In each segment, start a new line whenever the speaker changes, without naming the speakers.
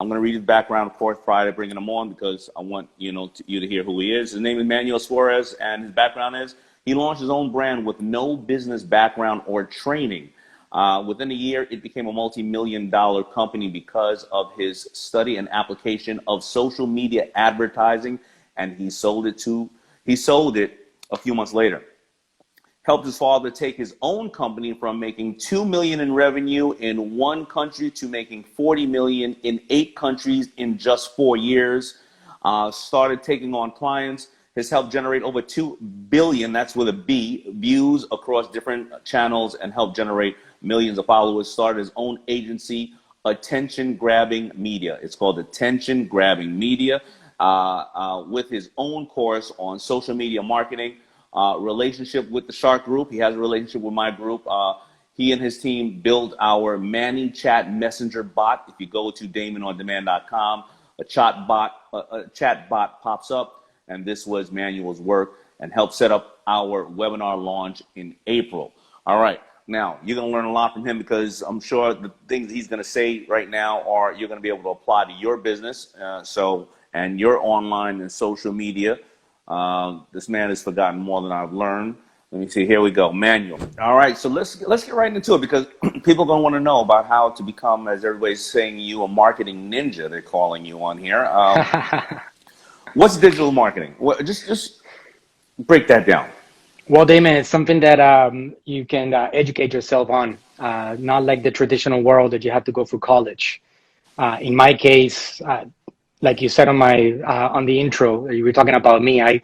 I'm going to read his background, of course, prior to bringing him on because I want you to hear who he is. His name is Manuel Suárez, and his background is he launched his own brand with no business background or training. Within a year, it became a multi-million-dollar company because of his study and application of social media advertising, and he sold it a few months later. Helped his father take his own company from making $2 million in revenue in one country to making $40 million in 8 countries in just 4 years. Started taking on clients. Has helped generate over 2 billion, that's with a B, views across different channels and helped generate millions of followers. Started his own agency, Attention Grabbing Media. It's called Attention Grabbing Media, with his own course on social media marketing. Relationship with the Shark Group. He has a relationship with my group. He and his team built our Manny Chat Messenger bot. If you go to DamonOnDemand.com, a chat bot pops up, and this was Manuel's work and helped set up our webinar launch in April. All right. Now, you're going to learn a lot from him because I'm sure the things he's going to say right now are you're going to be able to apply to your business and your online and social media. This man has forgotten more than I've learned. Let me see. Here we go. Manuel. All right. So let's get right into it because people are going to want to know about how to become, as everybody's saying, you a marketing ninja. They're calling you on here. What's digital marketing? Just break that down.
Well, Damon, it's something that you can educate yourself on, not like the traditional world that you have to go through college. In my case, like you said on the intro, you were talking about me. I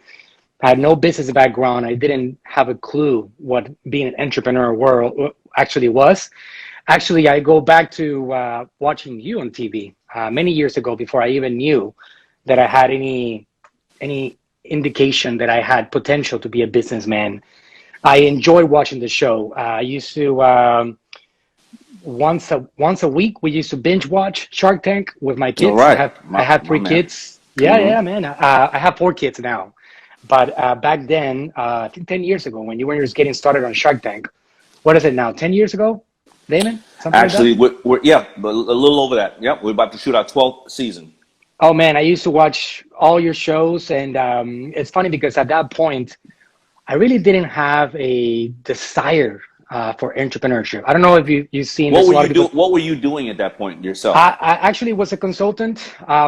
had no business background. I didn't have a clue what being an entrepreneur world actually was. Actually, I go back to watching you on TV many years ago before I even knew that I had any indication that I had potential to be a businessman. I enjoy watching the show. I used to once a week we used to binge watch Shark Tank with my kids.
All right.
I have 3 kids. Yeah, man. I have 4 kids now. But back then, I think 10 years ago, when you were just getting started on Shark Tank, what is it now? 10 years ago, Damon?
Something actually, like that? we're a little over that. Yep, we're about to shoot our 12th season.
Oh man, I used to watch all your shows, and it's funny because at that point, I really didn't have a desire for entrepreneurship. I don't know if you've seen
this. What were you doing at that point yourself?
I actually was a consultant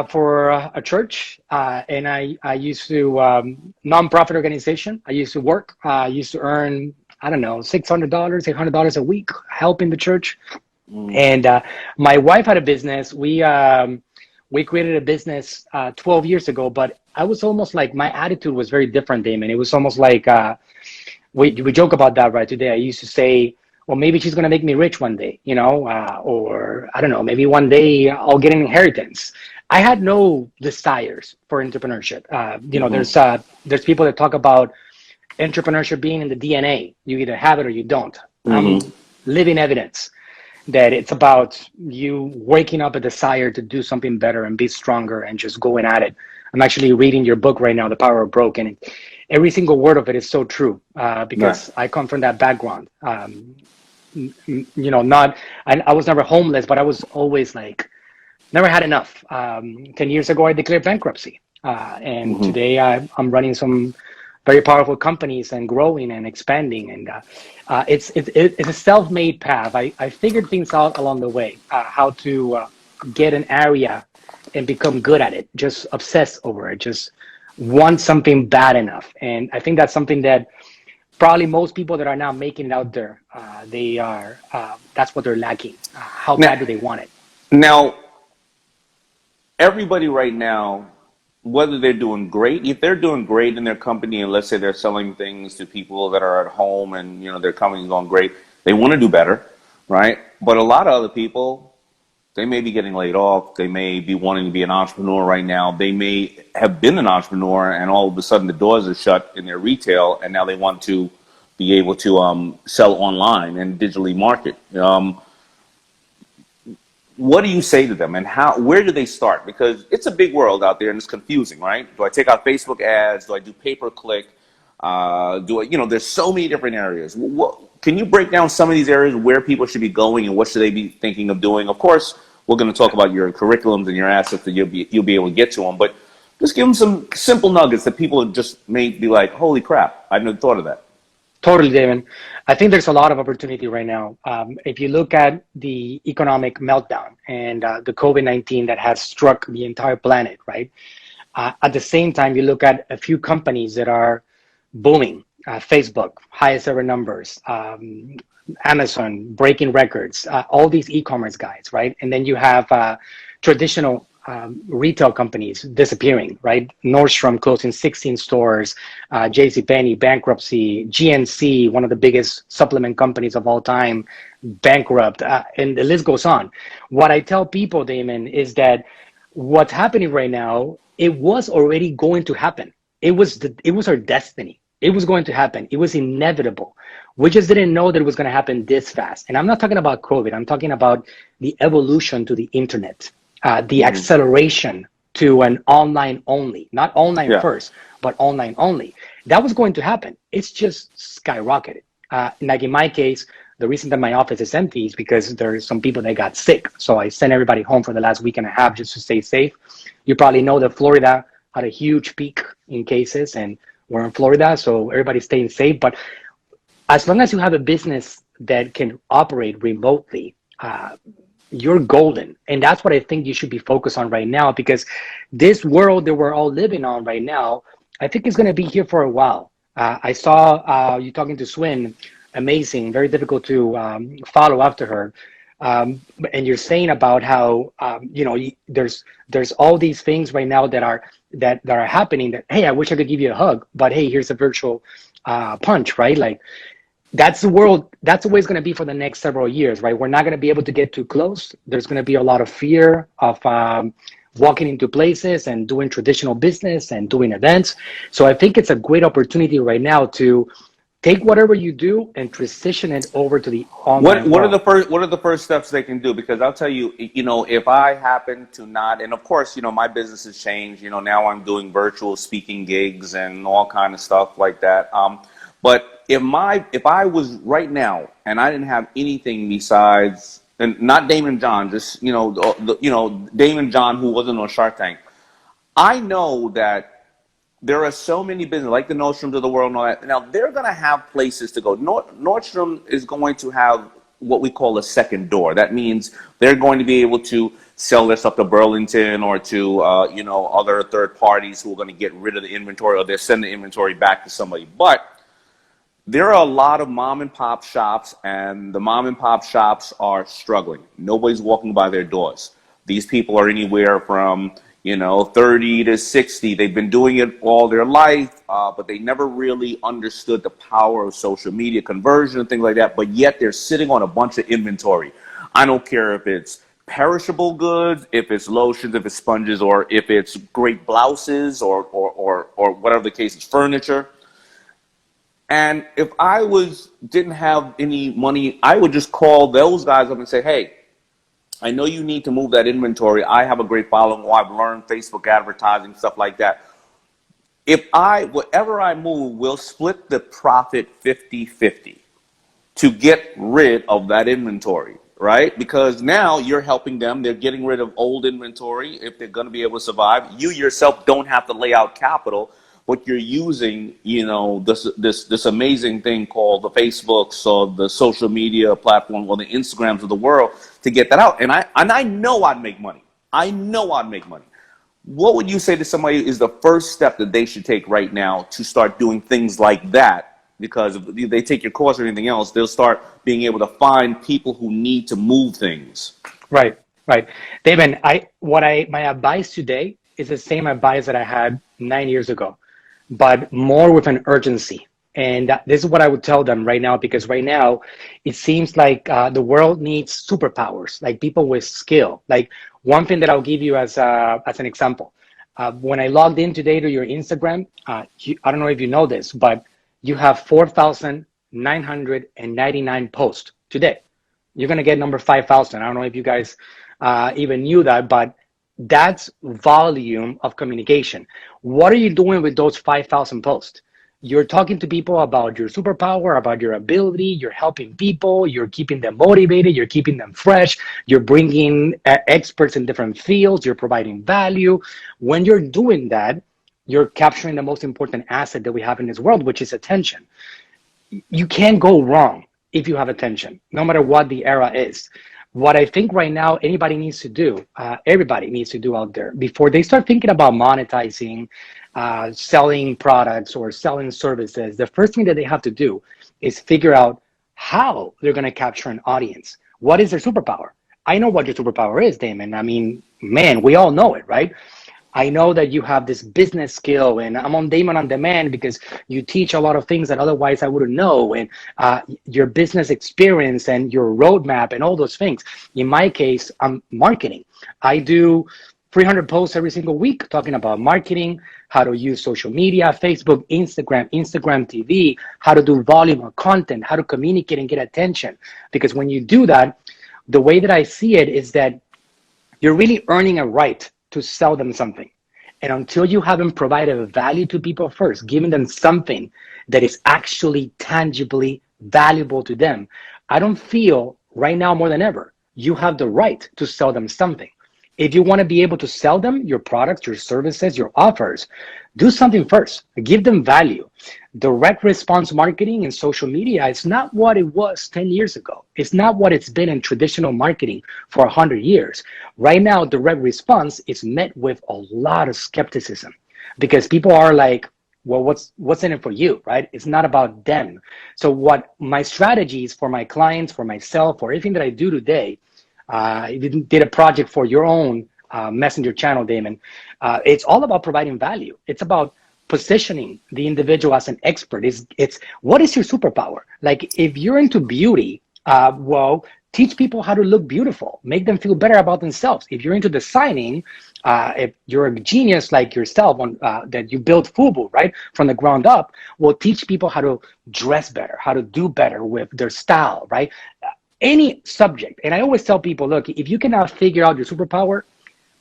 for a church, and I used to nonprofit organization. I used to work. I used to earn, I don't know, $600, $800 a week helping the church. And my wife had a business. We created a business 12 years ago, but I was almost like, my attitude was very different, Damon. It was almost like, we joke about that right today. I used to say, well, maybe she's going to make me rich one day, or I don't know, maybe one day I'll get an inheritance. I had no desires for entrepreneurship. There's people that talk about entrepreneurship being in the DNA. You either have it or you don't. Living evidence that it's about you waking up a desire to do something better and be stronger and just going at it. I'm actually reading your book right now, The Power of Broke, and every single word of it is so true because I come from that background. I was never homeless, but I was always like, never had enough. 10 years ago, I declared bankruptcy. And today I'm running some very powerful companies and growing and expanding. And it's a self-made path. I figured things out along the way, how to get an area and become good at it, just obsess over it, just want something bad enough. And I think that's something that probably most people that are now making it out there, that's what they're lacking. How bad do they want it?
Now, everybody right now, whether they're doing great, if they're doing great in their company, and let's say they're selling things to people that are at home and, their company's going great, they want to do better, right? But a lot of other people, they may be getting laid off. They may be wanting to be an entrepreneur right now. They may have been an entrepreneur and all of a sudden the doors are shut in their retail and now they want to be able to sell online and digitally market. What do you say to them and where do they start? Because it's a big world out there and it's confusing, right? Do I take out Facebook ads? Do I do pay-per-click? There's so many different areas. Can you break down some of these areas where people should be going and what should they be thinking of doing? Of course, we're going to talk about your curriculums and your assets that you'll be able to get to them. But just give them some simple nuggets that people just may be like, holy crap, I never thought of that.
Totally, David. I think there's a lot of opportunity right now. If you look at the economic meltdown and the COVID-19 that has struck the entire planet, right? At the same time, you look at a few companies that are booming. Facebook, highest ever numbers. Amazon, breaking records. All these e-commerce guys, right? And then you have traditional retail companies disappearing, right? Nordstrom closing 16 stores, JCPenney bankruptcy, GNC, one of the biggest supplement companies of all time, bankrupt, and the list goes on. What I tell people, Damon, is that what's happening right now, it was already going to happen. It was our destiny. It was going to happen. It was inevitable. We just didn't know that it was going to happen this fast. And I'm not talking about COVID. I'm talking about the evolution to the internet, the acceleration to an online only, not online first, but online only. That was going to happen. It's just skyrocketed. Like in my case, the reason that my office is empty is because there's some people that got sick. So I sent everybody home for the last week and a half just to stay safe. You probably know that Florida had a huge peak in cases, and we're in Florida, so everybody's staying safe. But as long as you have a business that can operate remotely, you're golden. And that's what I think you should be focused on right now, because this world that we're all living on right now, I think is going to be here for a while. I saw you talking to Swin, amazing, very difficult to follow after her. And you're saying about how there's all these things right now that are happening that, hey, I wish I could give you a hug, but hey, here's a virtual punch, right? Like that's the world. That's the way it's going to be for the next several years, right? We're not going to be able to get too close. There's going to be a lot of fear of walking into places and doing traditional business and doing events. So I think it's a great opportunity right now to take whatever you do and transition it over to the online
What
world.
are the first steps they can do? Because I'll tell you, if I happen to not, and of course, my business has changed. Now I'm doing virtual speaking gigs and all kind of stuff like that. But if I was right now and I didn't have anything besides, and not Damon John, just Damon John, who wasn't on Shark Tank, I know that there are so many businesses like the Nordstroms of the world and all that. Now they're going to have places to go. Nordstrom is going to have what we call a second door. That means they're going to be able to sell their stuff to Burlington or to other third parties who are going to get rid of the inventory, or they're sending the inventory back to somebody. But there are a lot of mom and pop shops, and the mom and pop shops are struggling. Nobody's walking by their doors. These people are anywhere from 30 to 60. They've been doing it all their life, but they never really understood the power of social media conversion and things like that. But yet they're sitting on a bunch of inventory. I don't care if it's perishable goods, if it's lotions, if it's sponges, or if it's great blouses or whatever the case is, furniture. And if I didn't have any money, I would just call those guys up and say, hey, I know you need to move that inventory. I have a great following. I've learned Facebook advertising, stuff like that. Whatever I move, we'll split the profit 50-50 to get rid of that inventory, right? Because now you're helping them. They're getting rid of old inventory if they're going to be able to survive. You yourself don't have to lay out capital, but you're using, this amazing thing called the Facebooks or the social media platform or the Instagrams of the world to get that out. And I know I'd make money. I know I'd make money. What would you say to somebody is the first step that they should take right now to start doing things like that? Because if they take your course or anything else, they'll start being able to find people who need to move things.
Right. David, my advice today is the same advice that I had 9 years ago, but more with an urgency. And this is what I would tell them right now, because right now it seems like the world needs superpowers, like people with skill. Like one thing that I'll give you as an example, when I logged in today to your Instagram, I don't know if you know this, but you have 4,999 posts today. You're going to get number 5,000. I don't know if you guys even knew that, but that's volume of communication. What are you doing with those 5,000 posts? You're talking to people about your superpower, about your ability. You're helping people. You're keeping them motivated. You're keeping them fresh. You're bringing experts in different fields. You're providing value. When you're doing that, you're capturing the most important asset that we have in this world, which is attention. You can't go wrong if you have attention, no matter what the era is. What I think right now anybody needs to do, everybody needs to do out there before they start thinking about monetizing, selling products or selling services, the first thing that they have to do is figure out how they're going to capture an audience. What is their superpower? I know what your superpower is, Damon. I mean, man, we all know it, right? I know that you have this business skill, and I'm on Damon on Demand because you teach a lot of things that otherwise I wouldn't know, and your business experience and your roadmap and all those things. In my case, I'm marketing. I do 300 posts every single week talking about marketing, how to use social media, Facebook, Instagram TV, how to do volume of content, how to communicate and get attention. Because when you do that, the way that I see it is that you're really earning a right to sell them something. And until you haven't provided value to people first, giving them something that is actually tangibly valuable to them, I don't feel right now more than ever you have the right to sell them something. If you want to be able to sell them your products, your services, your offers, do something first. Give them value. Direct response marketing and social media is not what it was 10 years ago. It's not what it's been in traditional marketing for 100 years. Right now, direct response is met with a lot of skepticism because people are like, well, what's in it for you, right? It's not about them. So what my strategies for my clients, for myself, for everything that I do today, if you did a project for your own messenger channel, Damon, it's all about providing value. It's about positioning the individual as an expert. It's what is your superpower? Like if you're into beauty, well, teach people how to look beautiful, make them feel better about themselves. If you're into designing, if you're a genius like yourself on that you build FUBU, right, from the ground up, well, teach people how to dress better, how to do better with their style, right? Any subject. And I always tell people, look, if you cannot figure out your superpower,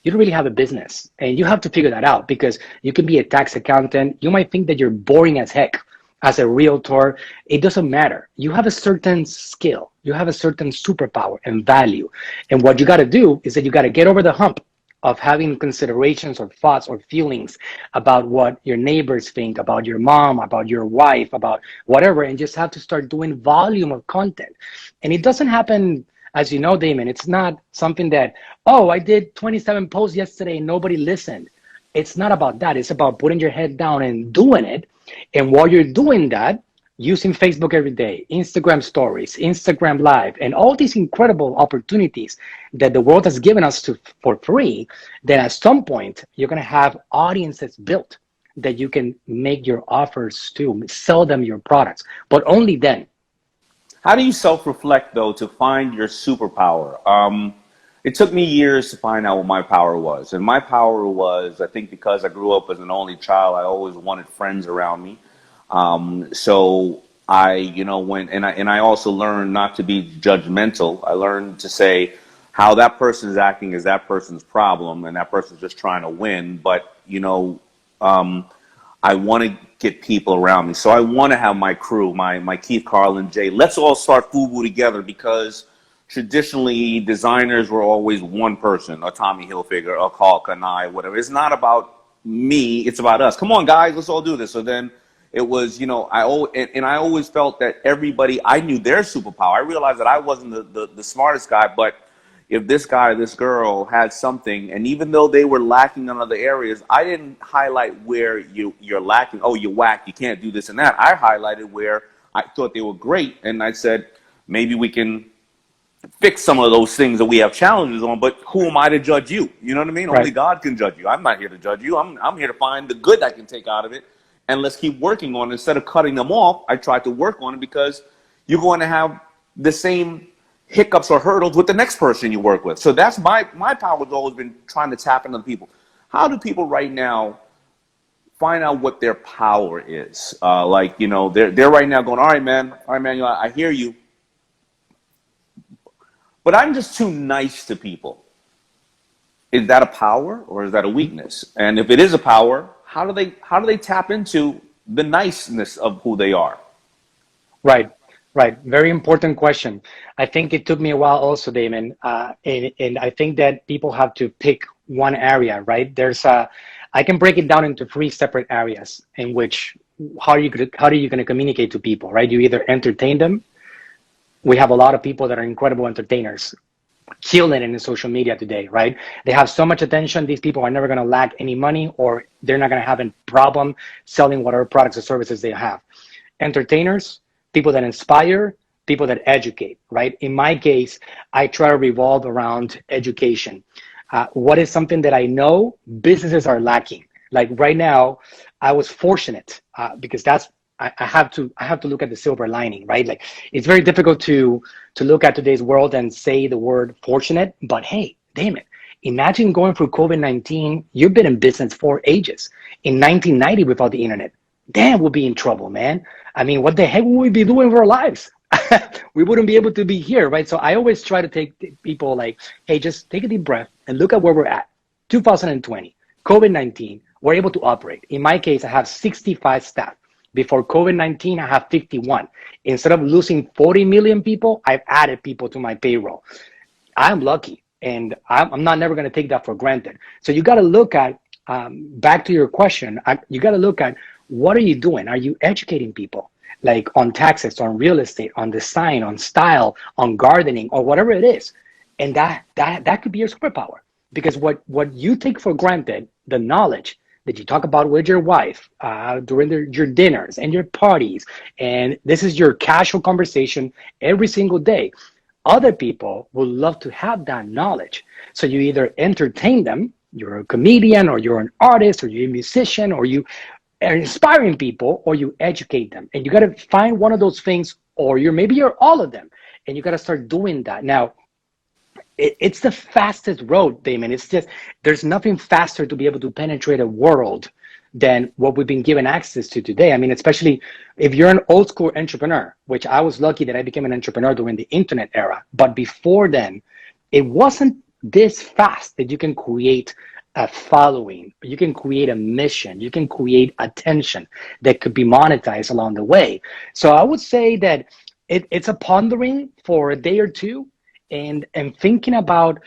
you don't really have a business. And you have to figure that out because you can be a tax accountant. You might think that you're boring as heck as a realtor. It doesn't matter. You have a certain skill. You have a certain superpower and value. And what you got to do is that you got to get over the hump of having considerations or thoughts or feelings about what your neighbors think, about your mom, about your wife, about whatever, and just have to start doing volume of content. And it doesn't happen, as you know, Damon, it's not something that, oh, I did 27 posts yesterday and nobody listened. It's not about that. It's about putting your head down and doing it. And while you're doing that, using Facebook every day, Instagram stories, Instagram live, and all these incredible opportunities that the world has given us for free, then at some point, you're going to have audiences built that you can make your offers to, sell them your products, but only then.
How do you self-reflect though to find your superpower? It took me years to find out what my power was, and my power was, I think, because I grew up as an only child, I always wanted friends around me. So I, went and I also learned not to be judgmental. I learned to say how that person is acting is that person's problem, and that person's just trying to win. But I want to get people around me. So I want to have my crew, my Keith, Carl, and Jay. Let's all start FUBU together because traditionally designers were always one person, a Tommy Hilfiger, a Carl Kanai, whatever. It's not about me, it's about us. Come on, guys, let's all do this. So then it was, I always felt that everybody, I knew their superpower. I realized that I wasn't the smartest guy, but if this guy or this girl had something, and even though they were lacking in other areas, I didn't highlight where you're lacking. Oh, you're whack, you can't do this and that. I highlighted where I thought they were great, and I said, maybe we can fix some of those things that we have challenges on, but who am I to judge you? You know what I mean?
Right.
Only God can judge you. I'm not here to judge you. I'm here to find the good I can take out of it, and let's keep working on it. Instead of cutting them off, I tried to work on it because you're going to have the same hiccups or hurdles with the next person you work with. So that's my power has always been trying to tap into people. How do people right now find out what their power is? They're right now going, all right, man, I hear you, but I'm just too nice to people. Is that a power or is that a weakness? And if it is a power, how do they tap into the niceness of who they are?
Right, right. Very important question. I think it took me a while also, Damon. And I think that people have to pick one area, right? I can break it down into three separate areas in which how are you going to communicate to people, right? You either entertain them. We have a lot of people that are incredible entertainers, killing it in social media today, right? They have so much attention. These people are never going to lack any money, or they're not going to have a problem selling whatever products or services they have. Entertainers, people that inspire, people that educate, right? In my case, I try to revolve around education. What is something that I know businesses are lacking? Like right now, I was fortunate because I have to look at the silver lining, right? Like it's very difficult to look at today's world and say the word fortunate, but hey, damn it. Imagine going through COVID-19. You've been in business for ages. In 1990, without the internet, damn, we'll be in trouble, man. I mean, what the heck would we be doing with our lives? We wouldn't be able to be here, right? So I always try to take people like, hey, just take a deep breath and look at where we're at. 2020, COVID-19, we're able to operate. In my case, I have 65 staff. Before COVID-19, I have 51. Instead of losing 40 million people, I've added people to my payroll. I'm lucky, and I'm not never going to take that for granted. So you got to look at, back to your question, you got to look at what are you doing? Are you educating people? Like on taxes, on real estate, on design, on style, on gardening, or whatever it is. And that could be your superpower. Because what you take for granted, the knowledge that you talk about with your wife during your dinners and your parties, and this is your casual conversation every single day, other people would love to have that knowledge. So you either entertain them, you're a comedian, or you're an artist, or you're a musician, or you are inspiring people, or you educate them. And you got to find one of those things, or you're all of them. And you got to start doing that. Now, it's the fastest road, Damon. It's just, there's nothing faster to be able to penetrate a world than what we've been given access to today. I mean, especially if you're an old school entrepreneur, which I was lucky that I became an entrepreneur during the internet era. But before then, it wasn't this fast that you can create a following, you can create a mission, you can create attention that could be monetized along the way. So I would say that it's a pondering for a day or two, and thinking about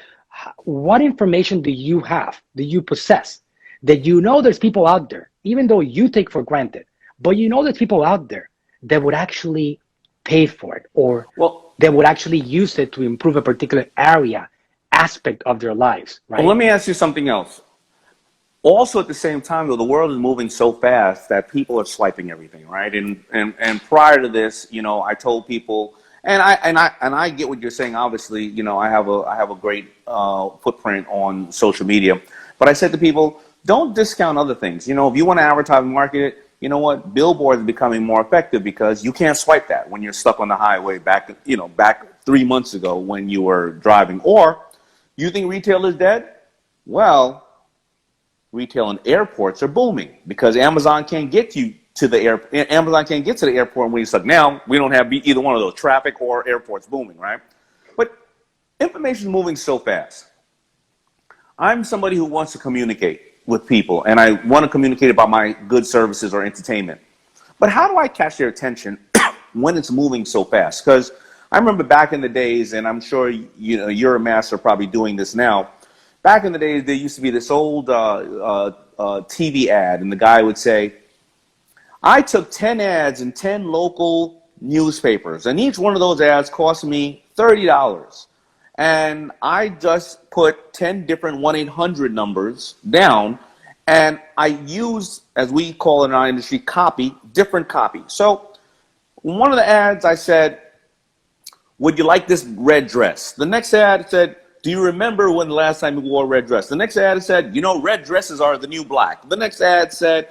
what information do you have, do you possess, that you know there's people out there, even though you take for granted, but you know there's people out there that would actually pay for it, or
Well,
that would actually use it to improve a particular area, aspect of their lives,
well,
right?
let me ask you something else. Also, at the same time, though, the world is moving so fast that people are swiping everything, right? And prior to this, I told people, and I get what you're saying. Obviously, I have a great footprint on social media, but I said to people, don't discount other things. If you want to advertise and market it, you know what? Billboards are becoming more effective because you can't swipe that when you're stuck on the highway back 3 months ago when you were driving. Or you think retail is dead? Well, retail and airports are booming because Amazon can't get you to the Amazon can't get to the airport when you're stuck. Now we don't have either one of those, traffic or airports booming, right? But information is moving so fast. I'm somebody who wants to communicate with people, and I want to communicate about my good services or entertainment. But how do I catch their attention when it's moving so fast? Because I remember back in the days, and I'm sure you're a master probably doing this now. Back in the days, there used to be this old TV ad, and the guy would say, I took 10 ads in 10 local newspapers, and each one of those ads cost me $30. And I just put 10 different 1-800 numbers down, and I used, as we call it in our industry, different copy. So one of the ads I said, would you like this red dress? The next ad said, do you remember when the last time you wore a red dress? The next ad said, red dresses are the new black. The next ad said,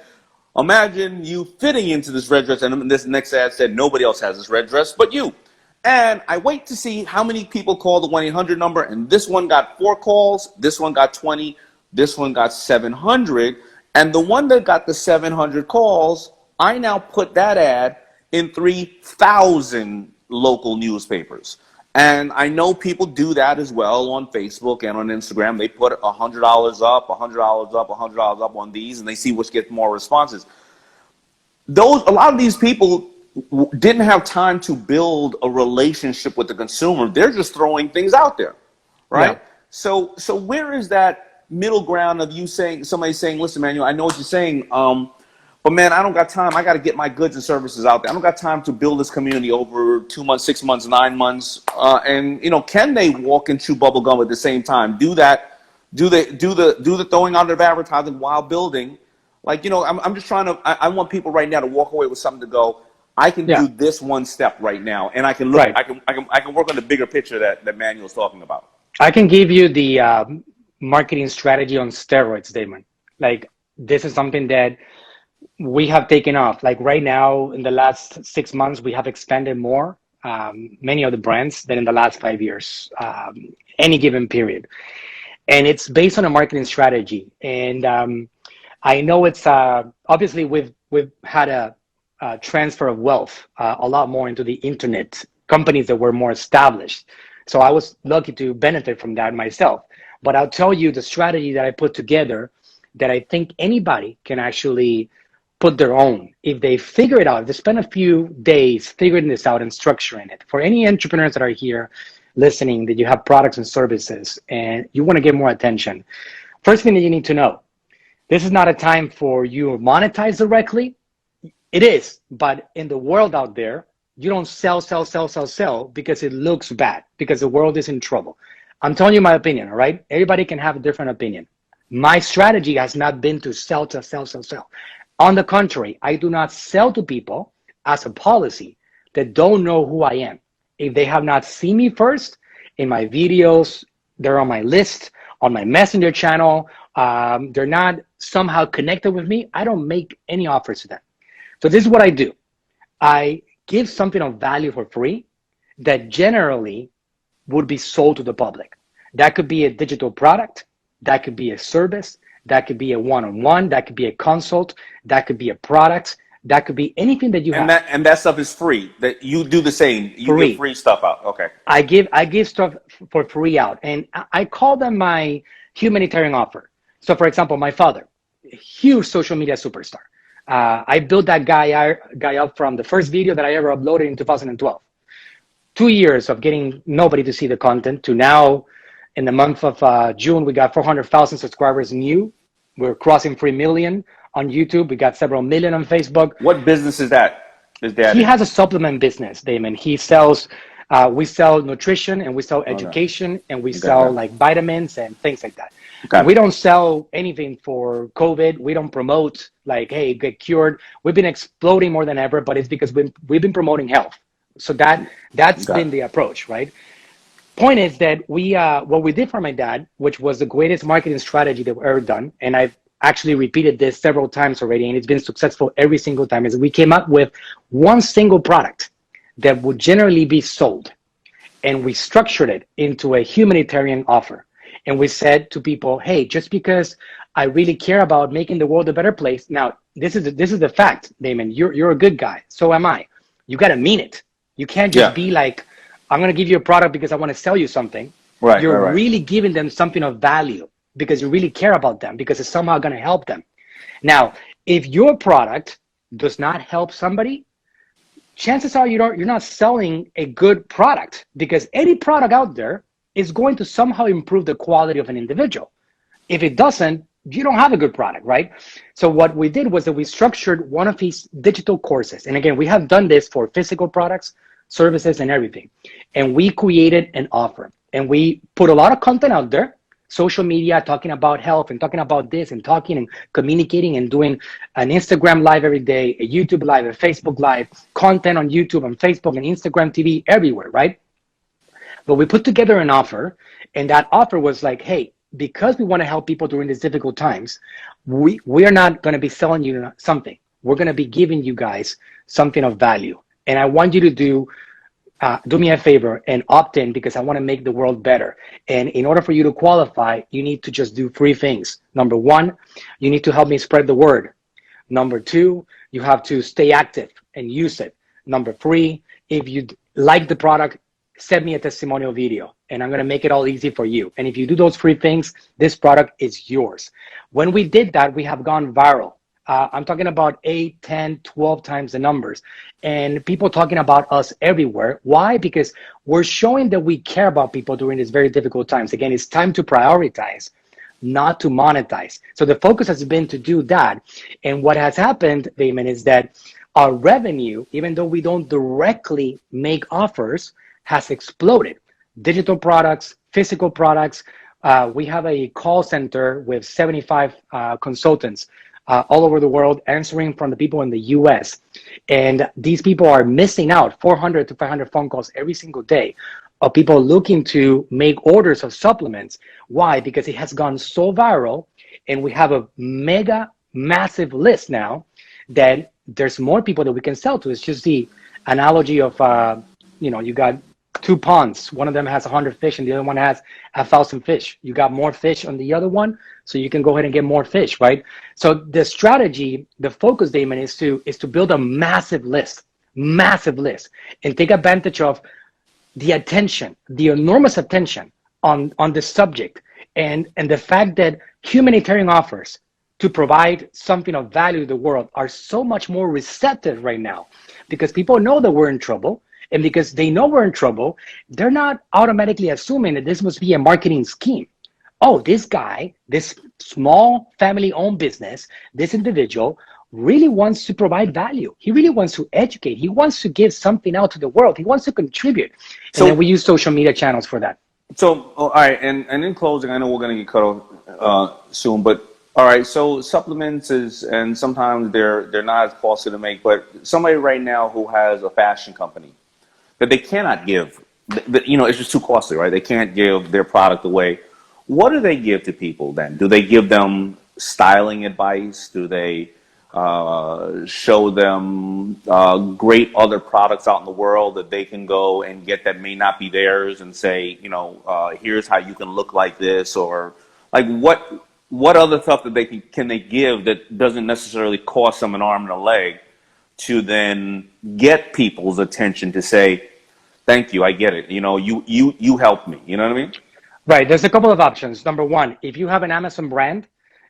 imagine you fitting into this red dress. And this next ad said, nobody else has this red dress but you. And I wait to see how many people call the 1-800 number. And this one got 4 calls. This one got 20. This one got 700. And the one that got the 700 calls, I now put that ad in 3,000 local newspapers. And I know people do that as well on Facebook and on Instagram. They put $100 up, $100 up, $100 up on these, and they see which gets more responses. a lot of these people didn't have time to build a relationship with the consumer. They're just throwing things out there,
Yeah.
right? So where is that middle ground of somebody saying, listen, Manuel, I know what you're saying, but man, I don't got time. I got to get my goods and services out there. I don't got time to build this community over 2 months, 6 months, 9 months. And can they walk and chew bubble gum at the same time? Do that? Do the throwing out of advertising while building? Like, I'm just trying to. I want people right now to walk away with something to go. I can do this one step right now, and I can look.
Right.
I can work on the bigger picture that Manuel's talking about.
I can give you the marketing strategy on steroids, Damon. Like, this is something that we have taken off. Like right now, in the last 6 months, we have expanded more, many of the brands than in the last 5 years, any given period. And it's based on a marketing strategy. And I know it's obviously we've had a transfer of wealth a lot more into the internet, companies that were more established. So I was lucky to benefit from that myself. But I'll tell you the strategy that I put together that I think anybody can actually put their own. If they figure it out, if they spend a few days figuring this out and structuring it. For any entrepreneurs that are here listening, that you have products and services and you want to get more attention, first thing that you need to know, this is not a time for you to monetize directly. It is, but in the world out there, you don't sell because it looks bad, because the world is in trouble. I'm telling you my opinion, all right? Everybody can have a different opinion. My strategy has not been to sell. On the contrary, I do not sell to people as a policy that don't know who I am. If they have not seen me first in my videos, they're on my list, on my messenger channel, they're not somehow connected with me, I don't make any offers to them. So this is what I do. I give something of value for free that generally would be sold to the public. That could be a digital product, that could be a service, that could be a one-on-one, that could be a consult, that could be a product, that could be anything that you have.
And that stuff is free. That you do the same. You give free stuff out. Okay.
I give stuff for free out, and I call them my humanitarian offer. So, for example, my father, a huge social media superstar. I built that guy up from the first video that I ever uploaded in 2012. 2 years of getting nobody to see the content to now, in the month of June, we got 400,000 subscribers new. We're crossing 3 million on YouTube. We got several million on Facebook.
What business is that?
He has a supplement business, Damon. He sells, we sell nutrition and we sell education and we sell like vitamins and things like that. Okay. We don't sell anything for COVID. We don't promote like, hey, get cured. We've been exploding more than ever, but it's because we've been promoting health. So that's been the approach, right? Point is that what we did for my dad, which was the greatest marketing strategy that we've ever done, and I've actually repeated this several times already, and it's been successful every single time, is we came up with one single product that would generally be sold, and we structured it into a humanitarian offer. And we said to people, hey, just because I really care about making the world a better place, now this is the fact, Damon, you're a good guy, so am I. You got to mean it. You can't just be like, I'm going to give you a product because I want to sell you something. Right. You're really giving them something of value because you really care about them, because it's somehow going to help them. Now, if your product does not help somebody, chances are you're not selling a good product, because any product out there is going to somehow improve the quality of an individual. If it doesn't, you don't have a good product, right? So what we did was that we structured one of these digital courses. And again, we have done this for physical products, services, and everything. And we created an offer. And we put a lot of content out there, social media, talking about health and talking about this and talking and communicating and doing an Instagram live every day, a YouTube live, a Facebook live, content on YouTube and Facebook and Instagram TV, everywhere, right? But we put together an offer, and that offer was like, hey, because we want to help people during these difficult times, we are not going to be selling you something. We're going to be giving you guys something of value. And I want you to do me a favor and opt in, because I want to make the world better. And in order for you to qualify, you need to just do 3 things. Number 1, you need to help me spread the word. Number 2, you have to stay active and use it. Number 3, if you like the product, send me a testimonial video, and I'm going to make it all easy for you. And if you do those 3 things, this product is yours. When we did that, we have gone viral. I'm talking about 8, 10, 12 times the numbers. And people talking about us everywhere. Why? Because we're showing that we care about people during these very difficult times. Again, it's time to prioritize, not to monetize. So the focus has been to do that. And what has happened, Damon, is that our revenue, even though we don't directly make offers, has exploded. Digital products, physical products. We have a call center with 75 consultants all over the world answering from the people in the US. And these people are missing out 400 to 500 phone calls every single day of people looking to make orders of supplements. Why? Because it has gone so viral, and we have a mega massive list now that there's more people that we can sell to. It's just the analogy of, you got two ponds. One of them has 100 fish and the other one has 1,000 fish. You got more fish on the other one, so you can go ahead and get more fish, right? So the strategy, the focus, Damon, is to build a massive list, and take advantage of the attention, the enormous attention on this subject, and the fact that humanitarian offers to provide something of value to the world are so much more receptive right now, because people know that we're in trouble. And because they know we're in trouble, they're not automatically assuming that this must be a marketing scheme. Oh, this guy, this small family-owned business, this individual really wants to provide value. He really wants to educate. He wants to give something out to the world. He wants to contribute. And then we use social media channels for that.
So, all right, and in closing, I know we're going to get cut off soon, but all right, so supplements and sometimes they're not as costly to make, but somebody right now who has a fashion company that they cannot give, it's just too costly, right? They can't give their product away. What do they give to people then? Do they give them styling advice? Do they show them great other products out in the world that they can go and get that may not be theirs and say, here's how you can look like this? Or like what other stuff that can they give that doesn't necessarily cost them an arm and a leg to then get people's attention to say, thank you, I get it. You helped me. You know what I mean?
Right. There's a couple of options. Number one, if you have an Amazon brand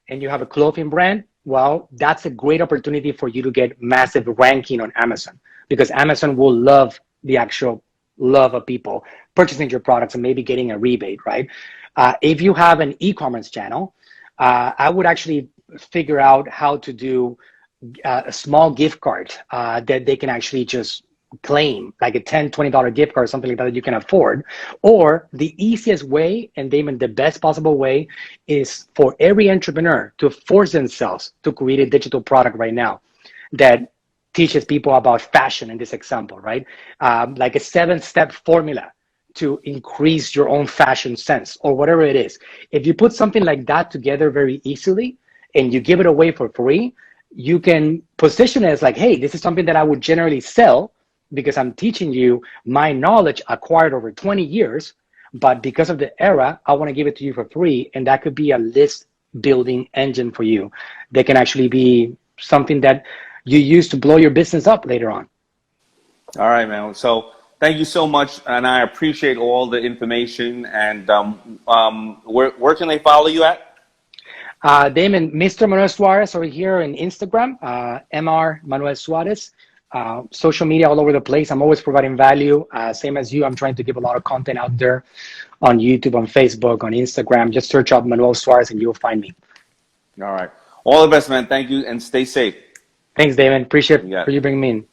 and you have a clothing brand, well, that's a great opportunity for you to get massive ranking on Amazon, because Amazon will love the actual love of people purchasing your products and maybe getting a rebate, right? If you have an e-commerce channel, I would actually figure out how to do a small gift card that they can actually just claim, like a $10, $20 gift card or something like that you can afford. Or the easiest way, and Damon, the best possible way, is for every entrepreneur to force themselves to create a digital product right now that teaches people about fashion in this example, right? Like a 7-step formula to increase your own fashion sense or whatever it is. If you put something like that together very easily and you give it away for free, you can position it as like, hey, this is something that I would generally sell because I'm teaching you my knowledge acquired over 20 years, but because of the era, I want to give it to you for free. And that could be a list building engine for you. That can actually be something that you use to blow your business up later on.
All right, man. So thank you so much. And I appreciate all the information. And where can they follow you at?
Damon, Mr. Manuel Suárez over here on Instagram, Mr. Manuel Suárez. Social media all over the place. I'm always providing value. Same as you, I'm trying to give a lot of content out there on YouTube, on Facebook, on Instagram. Just search up Manuel Suárez and you'll find me.
All right. All the best, man. Thank you and stay safe.
Thanks, Damon. Appreciate for you bringing me in.